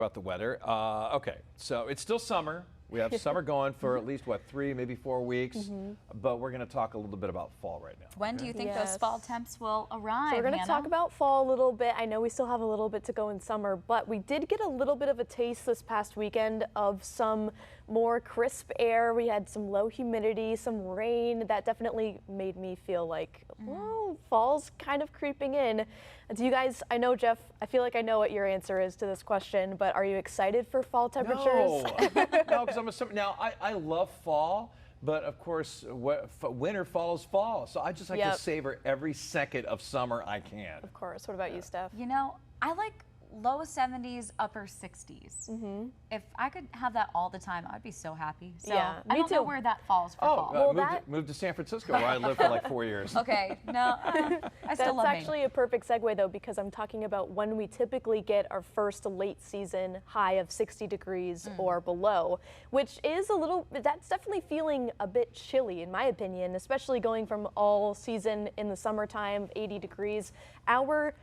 About the weather. Okay, so it's still summer. We have summer going for at least, what, 3, maybe 4 weeks. But we're going to talk a little bit about fall right now. When do you think those fall temps will arrive, So we're going to talk about fall a little bit. I know we still have a little bit to go in summer, but we did get a little bit of a taste this past weekend of some more crisp air. We had some low humidity, some rain. That definitely made me feel like, well, fall's kind of creeping in. Do you guys, I know, Jeff, I feel like I know what your answer is to this question, but are you excited for fall temperatures? No, because I'm a summer. Now, I love fall, but of course, winter follows fall. So I just like to savor every second of summer I can. Of course. What about you, Steph? You know, I like low 70s, upper 60s. If I could have that all the time, I'd be so happy. So Yeah, I me don't know too. where that falls for fall. Well, moved to San Francisco, where I lived for like 4 years. Okay, no, I still love That's Maine. actually a perfect segue, though, because I'm talking about when we typically get our first late season high of 60 degrees or below, which is a little, that's definitely feeling a bit chilly, in my opinion, especially going from all season in the summertime, 80 degrees. Our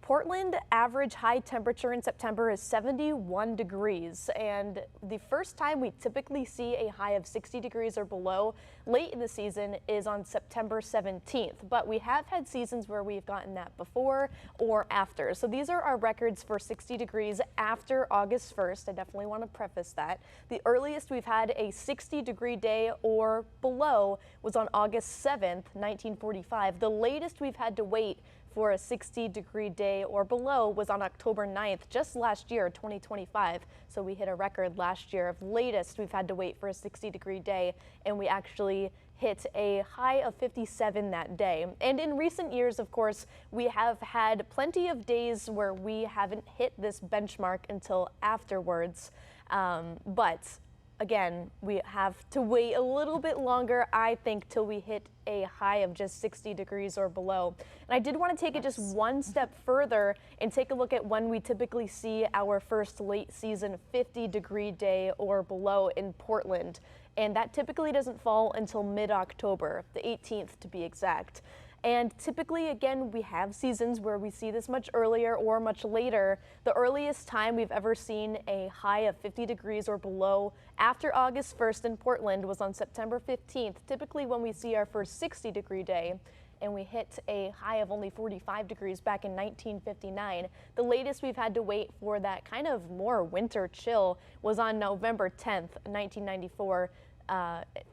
Portland average high temperature in September is 71 degrees, and the first time we typically see a high of 60 degrees or below late in the season is on September 17th, but we have had seasons where we've gotten that before or after. So these are our records for 60 degrees after August 1st. I definitely want to preface that. The earliest we've had a 60-degree day or below was on August 7th, 1945. The latest we've had to wait for a 60-degree day or below was on October 9th, just last year, 2025. So we hit a record last year of latest we've had to wait for a 60-degree day, and we actually hit a high of 57 that day. And in recent years, of course, we have had plenty of days where we haven't hit this benchmark until afterwards. But again, we have to wait a little bit longer, I think, till we hit a high of just 60 degrees or below. And I did want to take it just one step further and take a look at when we typically see our first late season 50-degree day or below in Portland. And that typically doesn't fall until mid-October, the 18th to be exact. And typically, again, we have seasons where we see this much earlier or much later. The earliest time we've ever seen a high of 50 degrees or below after August 1st in Portland was on September 15th, typically when we see our first 60-degree day, and we hit a high of only 45 degrees back in 1959. The latest we've had to wait for that kind of more winter chill was on November 10th, 1994.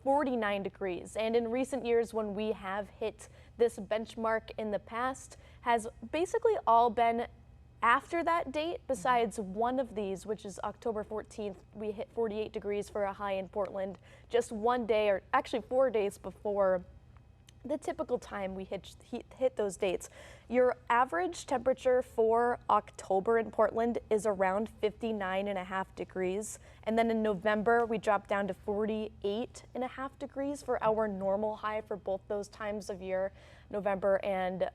49 degrees. And in recent years, when we have hit this benchmark in the past, has basically all been after that date, besides one of these, which is October 14th. We hit 48 degrees for a high in Portland just one day, or actually 4 days before the typical time we hit those dates. Your average temperature for October in Portland is around 59.5 degrees. And then in November, we drop down to 48.5 degrees for our normal high for both those times of year, November and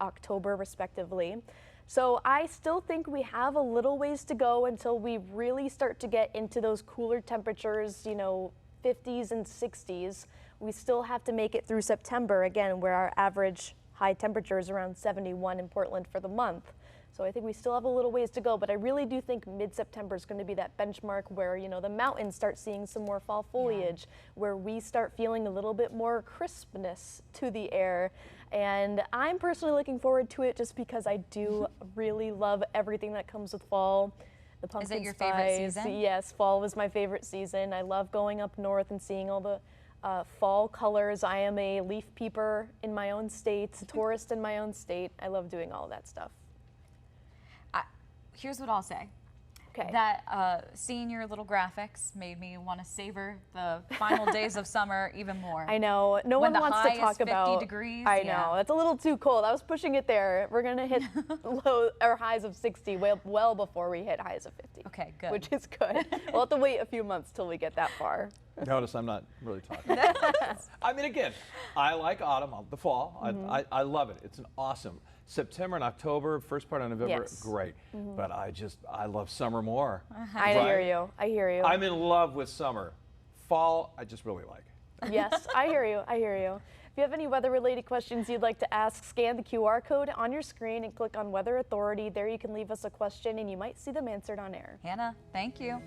October respectively. So I still think we have a little ways to go until we really start to get into those cooler temperatures, you know, 50s and 60s. We still have to make it through September, again, where our average high temperature is around 71 in Portland for the month. So I think we still have a little ways to go, but I really do think mid-September is going to be that benchmark where, you know, the mountains start seeing some more fall foliage, where we start feeling a little bit more crispness to the air. And I'm personally looking forward to it just because I do really love everything that comes with fall. The pumpkin spice. Is it your favorite season? Yes, fall was my favorite season. I love going up north and seeing all the fall colors. I am a leaf peeper in my own state, a tourist in my own state. I love doing all that stuff. Here's what I'll say. Okay. That seeing your little graphics made me want to savor the final days of summer even more. I know. No one wants to talk about 50 degrees. I know. It's a little too cold. I was pushing it there. We're going to hit low or highs of 60 well before we hit highs of 50. Okay, good. Which is good. We'll have to wait a few months till we get that far. Notice I'm not really talking. I mean, again, I like autumn, the fall. I love it. It's an awesome. September and October, first part of November, great. But I love summer more. I hear you. I hear you. I'm in love with summer. Fall, I just really like. Yes, I hear you. I hear you. If you have any weather-related questions you'd like to ask, scan the QR code on your screen and click on Weather Authority. There you can leave us a question and you might see them answered on air. Hannah, thank you.